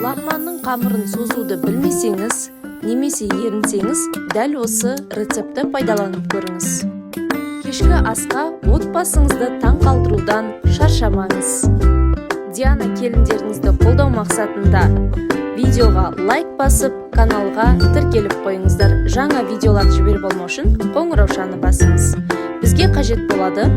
Лағманның қамырын созуды білмесеңіз, немесе ерінсеңіз, дәл осы рецепті пайдаланып көріңіз. Кешкі асқа отбасыңызды таң қалдырудан шаршамаңыз. Диана келіндеріңізді қолдау мақсатында видеоға лайк басып, каналға тіркеліп қойыңыздар. Жаңа видеолар жіберіп алмау үшін қоңыраушаны басыңыз. Бізге қажет болады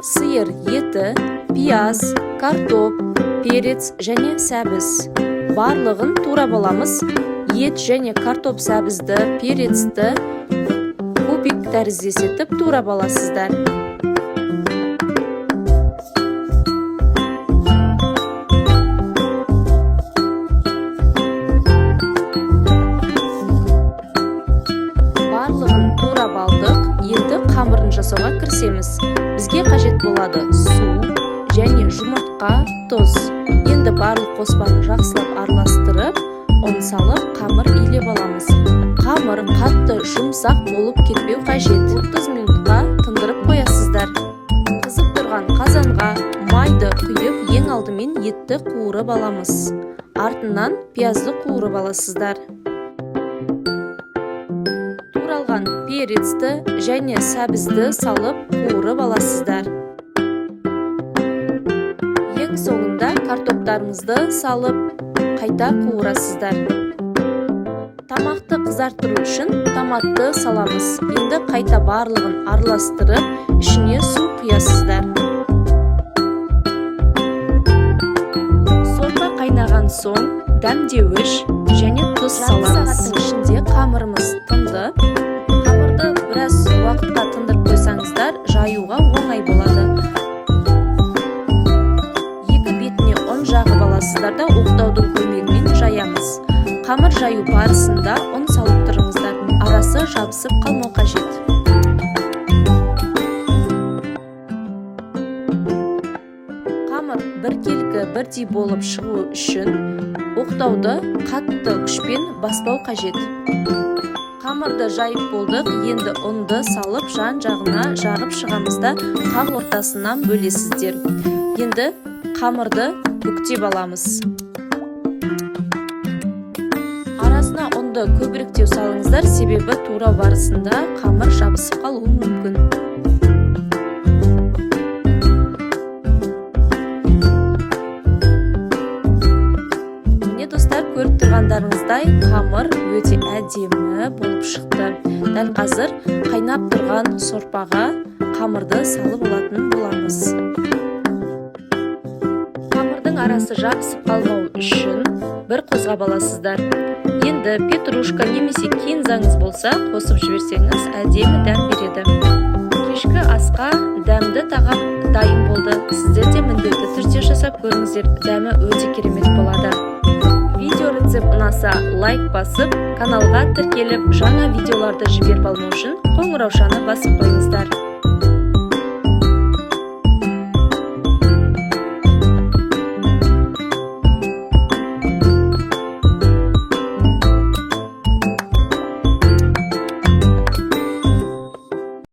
сиыр еті, пияз, картоп, перец және сәбіз. Барлығын турап аламыз. Ет және картоп сәбізді, перецті кубик тәріздес етіп турап аласыздар. Барлығын турап алдық. Енді қамырын жасауға кірісеміз. Бізге қажет болады су және жұмыртқа, тұз. Енді барлық қоспаны жақсылап араластырып, оны салып, қамыр илеп аламыз. Қамыр қатты жұмсақ болып кетпеу қажет. 30 минутқа тындырып қоясыздар. Қызып тұрған қазанға майды құйып, ең алдымен етті қуырып аламыз. Артынан пиязды қуырып аласыздар. Туралған перецті және сәбізді салып қуырып аласыздар. Ең соңында картоптарымызды салып қайта қуырасыздар. Тамақты қызарттыру үшін томатты саламыз. Енді қайта барлығын араластырып, ішіне су құясыздар. Сорпа қайнаған соң дәмдеуіш және тұз саламыз. Сағаттың ішінде қамырымыз тынды. Қамырды біраз уақытқа тындырып қойсаңыздар, жаюға оңай болады. Жағып аласыздар да оқтаудың көмегімен жаямыз. Қамыр жаю барысында ұн салып тұрыңыздар. Арасы жабысып қалмау қажет. Қамыр біркелкі бірдей болып шығу үшін оқтауды қатты күшпен баспау қажет. Қамырды жайып болдық. Енді ұнды салып жан-жағына жағып шығамызда қақ ортасынан бөлесіздер. Енді қамырды бүктеп аламыз. Арасына ұнды көбіректеу салыңыздар, себебі турау барысында қамыр жабысып қалуы мүмкін. Міне достар, көріп тұрғандарыңыздай қамыр өте әдемі болып шықты. Дәл қазір қайнап тұрған сорпаға қамырды салып алатын боламыз. Арасы жабысып қалмау үшін бір қозғап аласыздар. Енді петрушка немесе кинзаңыз болса, қосып жіберсеңіз, әдемі дәм береді. Кешкі асқа дәмді тағам дайын болды. Сіздер де міндетті түрде жасап көріңіздер, дәмі өте керемет болады. Видео рецепт ұнаса лайк басып, каналға тіркеліп, жаңа видеоларды жіберіп алмау үшін қоңыраушаны басып қойыңыздар.